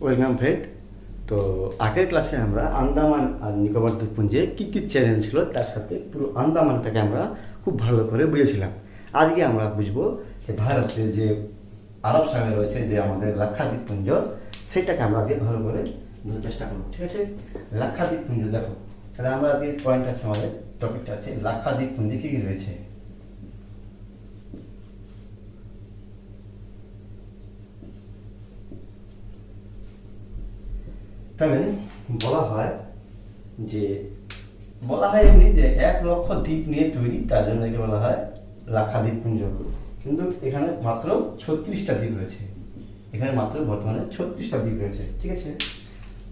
Welcome friend. তো আগের ক্লাসে আমরা আন্দামান আর নিকোবর দ্বীপপুঞ্জে কী কী চ্যালেঞ্জ ছিল তার সাথে পুরো আন্দামানটাকে আমরা খুব ভালো করে বুঝেছিলাম। আজকে আমরা বুঝবো যে ভারতের যে আরব সাগরে রয়েছে যে আমাদের লাক্ষাদ্বীপপুঞ্জ, সেটাকে আমরা আজকে ভালো করে বোঝার চেষ্টা করবো। ঠিক আছে, লাক্ষাদ্বীপপুঞ্জ দেখো, তাহলে আমরা আজকে পয়েন্ট আছে, আমাদের টপিকটা আছে লাক্ষাদ্বীপপুঞ্জে কী কী রয়েছে। তবে বলা হয় এমনি যে 1,00,000 দ্বীপ নিয়ে তৈরি, তার জন্য একে বলা হয় লাক্ষাদ্বীপপুঞ্জ। কিন্তু এখানে মাত্র 36টা দ্বীপ রয়েছে, এখানে মাত্র বর্তমানে 36টা দ্বীপ রয়েছে। ঠিক আছে,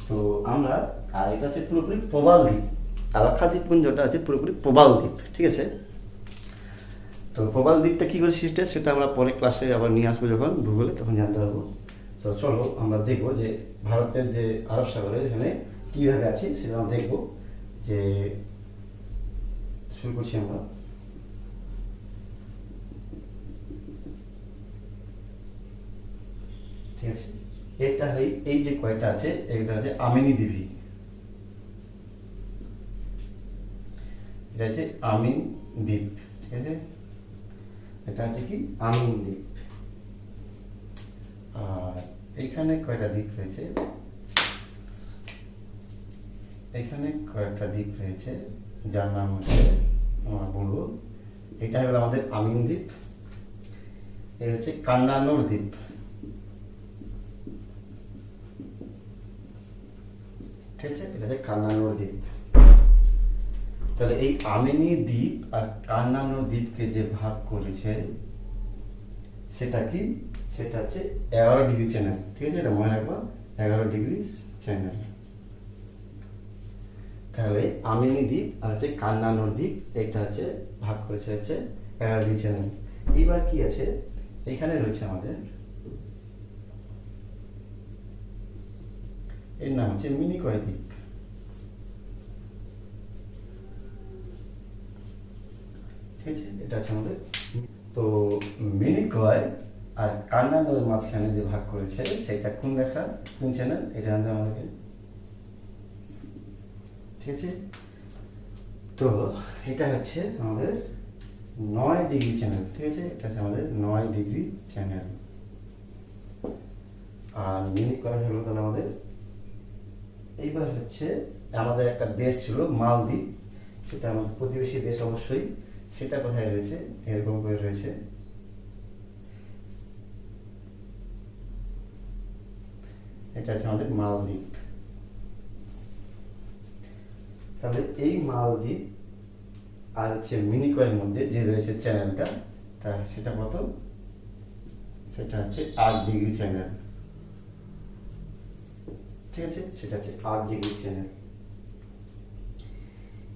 তো আমরা আর এটা হচ্ছে পুরোপুরি প্রবাল দ্বীপ, আর লাক্ষাদ্বীপপুঞ্জটা আছে পুরোপুরি প্রবাল দ্বীপ। ঠিক আছে, তো প্রবাল দ্বীপটা কী করে সৃষ্টি হয় সেটা আমরা পরে ক্লাসে আবার নিয়ে আসবো, যখন ভূগোলে তখন জানতে পারবো। তো চলো আমরা দেখবো যে ভারতের যে আরব সাগরে এখানে কীভাবে আছে সেটা আমরা দেখবো। যে শুরু করছি আমরা। ঠিক আছে, এটা এই যে কয়টা আছে, এটা আছে আমিনি দ্বীপী, এটা আছে আমিন দ্বীপ। ঠিক আছে, এটা আছে কি আমিন দ্বীপ। আর এখানে কয়টা দ্বীপ রয়েছে, এখানে কয়েকটা দ্বীপ রয়েছে যার নাম হচ্ছে আমরা বলবো, এটা হলো আমাদের আমিন দ্বীপ। এটা হচ্ছে কান্নানুর দ্বীপ। ঠিক আছে, এটা হচ্ছে কান্নানুর দ্বীপ। তাহলে এই আমিনি দ্বীপ আর কান্নানুর দ্বীপকে যে ভাগ করেছে সেটা কি, সেটা হচ্ছে 11 ডিগ্রি চ্যানেল। ঠিক আছে, এটা মনে রাখবো, 11 ডিগ্রি চ্যানেল। তাহলে আমিনি দ্বীপ আর হচ্ছে কান্নানুর দ্বীপ, এটা হচ্ছে ভাগ করেছে হচ্ছে 11 ডিগ্রি চ্যানেল। এইবার কি আছে, এখানে রয়েছে আমাদের, এর নাম হচ্ছে মিনিকয় দ্বীপ। ঠিক আছে, এটা আছে আমাদের। তো মিনিকয় আর কান্নানুরের মাঝখানে যে ভাগ করেছে সেটা কোন রেখা, কোন চ্যানেল, এটা জানতে আমাদেরকে। ঠিক আছে, তো এটা হচ্ছে আমাদের 9 ডিগ্রি চ্যানেল। ঠিক আছে, এটা হচ্ছে আমাদের 9 ডিগ্রি চ্যানেল। আর মিনিকয় হলো তাহলে আমাদের। এইবার হচ্ছে আমাদের একটা দেশ ছিল মালদ্বীপ, সেটা আমাদের প্রতিবেশী দেশ অবশ্যই। সেটা কোথায় রয়েছে, এরকম করে রয়েছে, এটা হচ্ছে আমাদের মালদ্বীপ। তাহলে এই মালদ্বীপ আর হচ্ছে মিনিকয়ের মধ্যে যে রয়েছে চ্যানেলটা, তা সেটা কত, সেটা হচ্ছে 8 ডিগ্রি চ্যানেল। ঠিক আছে, সেটা হচ্ছে 8 ডিগ্রি চ্যানেল।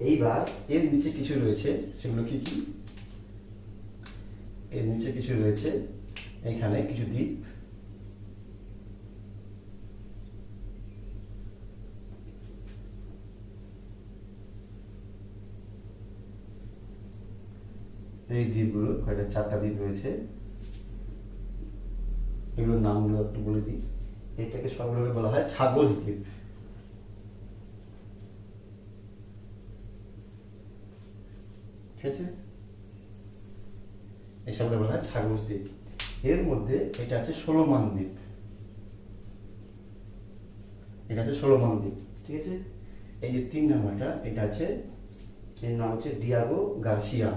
এইবার এর নিচে কিছু রয়েছে, সেগুলো কি কি, এর নিচে কিছু রয়েছে, এখানে কিছু দ্বীপ। এই দ্বীপগুলো কয়টা, 4টা দ্বীপ রয়েছে, এগুলোর নামগুলো একটু বলে দিই। এটাকে সবগুলোকে বলা হয় ছাগস দ্বীপ। ঠিক আছে, এসবগুলো বলা হয় ছাগস দ্বীপ। এর মধ্যে এটা আছে সোলোমন দ্বীপ, এটা আছে সোলোমন দ্বীপ। ঠিক আছে, এই যে 3 নম্বরটা, এটা আছে, এর নাম হচ্ছে ডিয়াগো গার্সিয়া।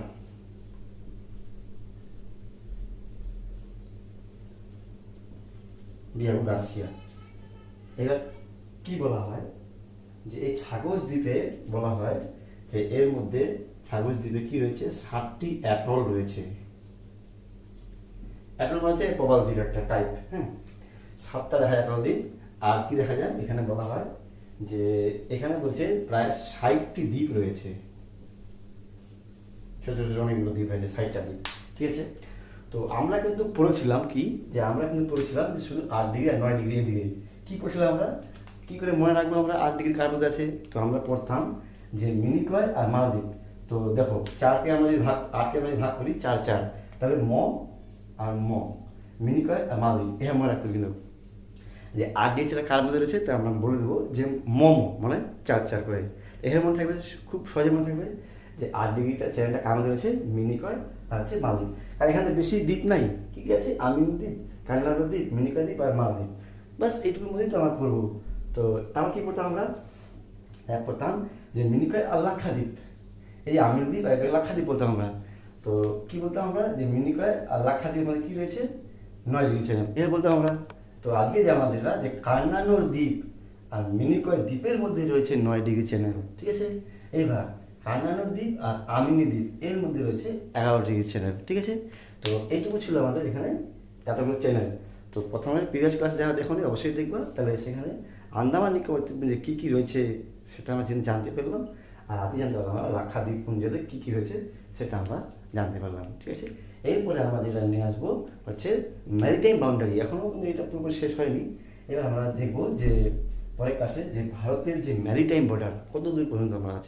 Diego Garcia. এবার কি বলা হয়, যে এই ছাগস দ্বীপে বলা হয় যে এর মধ্যে ছাগস দ্বীপে কি রয়েছে, 7টি অ্যাটল রয়েছে। অ্যাটল মানে হচ্ছে প্রবাল দ্বীপ একটা টাইপ। হ্যাঁ, 7টা দেখা যায় অ্যাটল দ্বীপ। আর কি দেখা যায়, এখানে বলা হয় যে এখানে বলছে প্রায় 60টি দ্বীপ রয়েছে, ছোট ছোট অনেকগুলো দ্বীপ রয়েছে, 60টা দ্বীপ। ঠিক আছে, তো আমরা কিন্তু পড়েছিলাম কি, যে আমরা কিন্তু পড়েছিলাম যে শুধু 8 ডিগ্রি আর 9 ডিগ্রি এদিকে। কি পড়ছিলাম আমরা, কি করে মনে রাখবো আমরা 8 ডিগ্রি কার মধ্যে আছে, তো আমরা পড়তাম যে মিনিকয় আর মালদ্বীপ। তো দেখো 4কে আমরা যদি ভাগ, 8কে আমরা যদি ভাগ করি 4 4, তাহলে ম আর ম, মিনিকয় আর মালদ্বীপ, এটা মনে রাখতো। কিন্তু যে আরডিএইচটা কার মধ্যে রয়েছে তা আমরা বলে দেবো যে মোমো মানে 4 করে। এখানে মনে থাকবে, খুব সহজে মনে থাকবে যে আরডিটা চ্যানেলটা কার মধ্যে রয়েছে, মিনিকয় আর হচ্ছে মালদ্বীপ। আর এখানে বেশি দ্বীপ নাই, কি কি আছে, আমিন দ্বীপ, কার্নাডা দ্বীপ, মিনিকয় দ্বীপ আর মালদ্বীপ, বাস এইটুকুর মধ্যেই তো আমরা পড়বো। তো তাও কি করতাম আমরা, পড়তাম যে মিনিকয় আর লাক্ষাদ্বীপ, এই যে আমিন দ্বীপ আর লাক্ষাদ্বীপ বলতাম আমরা। তো কি বলতাম আমরা, যে মিনিকয় আর লাক্ষাদ্বীপ মধ্যে কি রয়েছে, 9 ডিগ্রি চ্যানেল, এটা বলতাম আমরা। তো আজকে যে আমাদের যে কার্নানোর দ্বীপ আর মিনিকয় দ্বীপের মধ্যে রয়েছে 9 ডিগ্রি চ্যানেল, ঠিক আছে। এইবার কার্নানোর দ্বীপ আর আমিনি দ্বীপ এর মধ্যে রয়েছে 11 ডিগ্রি চ্যানেল, ঠিক আছে। তো এইটুকু ছিল আমাদের এখানে এতগুলো চ্যানেল। তো প্রথমে প্রিভিয়াস ক্লাস যারা দেখোনি অবশ্যই দেখবা, তাহলে সেখানে আন্দামান নিকোবর দ্বীপপুঞ্জে কী কী রয়েছে সেটা আমরা জানতে পারলাম। আর আজকে জানতে পারলাম আমরা লাক্ষাদ্বীপ পুঞ্জে কী কী রয়েছে সেটা আমরা জানতে পারলাম, ঠিক আছে। এরপরে আমরা যেটা নিয়ে আসবো হচ্ছে ম্যারিটাইম বাউন্ডারি। এখনও কিন্তু এটা পুরোপুরি শেষ হয়নি। এবার আমরা দেখবো যে পরের ক্লাসে যে ভারতের যে ম্যারিটাইম বর্ডার কত দূর পর্যন্ত আমরা আছে।